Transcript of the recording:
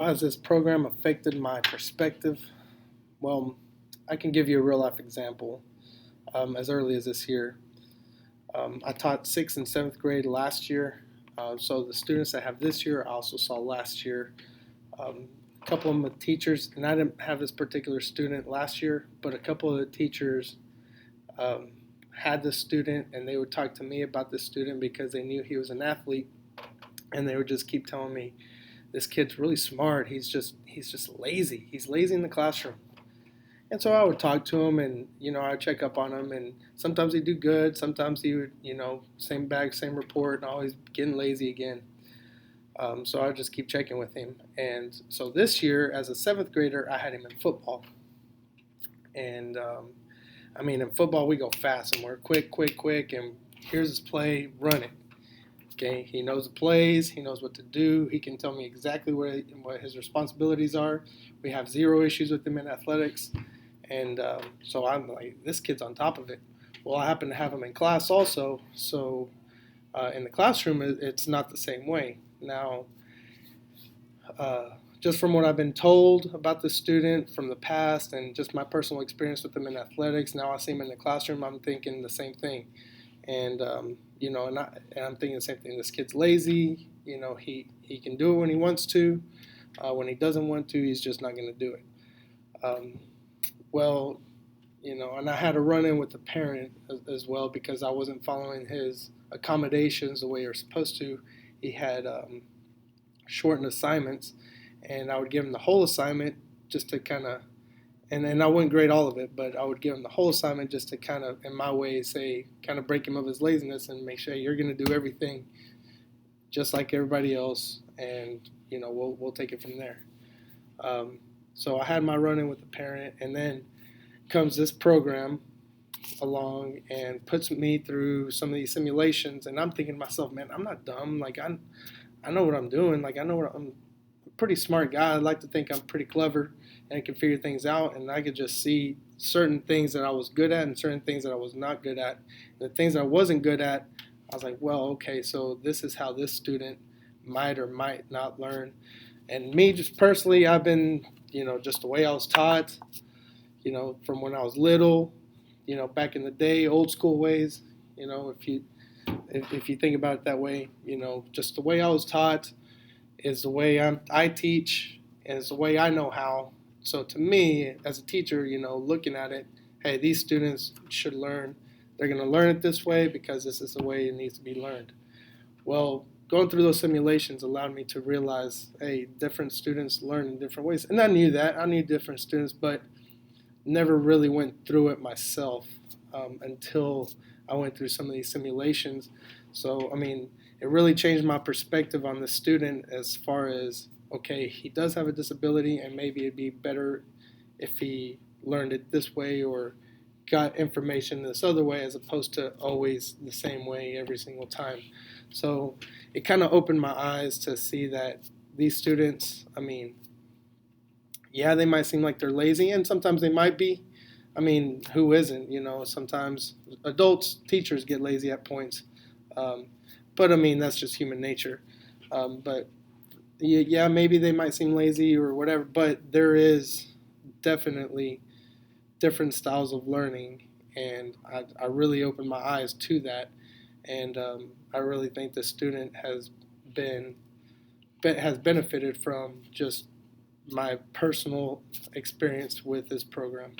How has this program affected my perspective? Well, I can give you a real life example. As early as this year, I taught 6th and 7th grade last year. So the students I have this year, I also saw last year. A couple of my teachers, and I didn't have this particular student last year, but a couple of the teachers um, had this student, and they would talk to me about this student because they knew he was an athlete, and they would just keep telling me, "This kid's really smart. He's just lazy. He's lazy in the classroom." And so I would talk to him, and I'd check up on him, and sometimes he'd do good, sometimes he would, same bag, same report, and always getting lazy again. So I would just keep checking with him. And so this year, as a 7th grader, I had him in football. And in football, we go fast and we're quick, quick, quick. And here's his play, run it. Okay, he knows the plays, he knows what to do. He can tell me exactly what his responsibilities are. We have zero issues with him in athletics. And so I'm like, this kid's on top of it. Well, I happen to have him in class also. So in the classroom, it's not the same way. Now, just from what I've been told about the student from the past and just my personal experience with him in athletics, now I see him in the classroom, I'm thinking the same thing. And, and I'm thinking the same thing. This kid's lazy. He can do it when he wants to. When he doesn't want to, he's just not going to do it. Well, and I had a run-in with the parent as well because I wasn't following his accommodations the way you're supposed to. He had shortened assignments, and I would give him the whole assignment just to kind of, and I wouldn't grade all of it, but I would give him the whole assignment just to kind of, in my way, say, kind of break him of his laziness and make sure you're going to do everything just like everybody else, and we'll take it from there. So I had my run-in with the parent, and then comes this program along and puts me through some of these simulations, and I'm thinking to myself, man, I'm not dumb. Like I know what I'm doing. Like I'm a pretty smart guy. I like to think I'm pretty clever and I can figure things out, and I could just see certain things that I was good at and certain things that I was not good at. And the things that I wasn't good at, I was like, well, okay, so this is how this student might or might not learn. And me, just personally, I've been, just the way I was taught, from when I was little, back in the day, old school ways, if you think about it that way, just the way I was taught is the way I teach, and it's the way I know how. So to me, as a teacher, looking at it, hey, these students should learn. They're going to learn it this way because this is the way it needs to be learned. Well, going through those simulations allowed me to realize, hey, different students learn in different ways. And I knew that. I knew different students, but never really went through it myself until I went through some of these simulations. So, it really changed my perspective on the student as far as, okay, he does have a disability, and maybe it'd be better if he learned it this way or got information this other way as opposed to always the same way every single time. So it kind of opened my eyes to see that these students, yeah, they might seem like they're lazy, and sometimes they might be. Who isn't? Sometimes adults, teachers get lazy at points. But that's just human nature. But yeah, maybe they might seem lazy or whatever, but there is definitely different styles of learning, and I really opened my eyes to that, and I really think the student has benefited from just my personal experience with this program.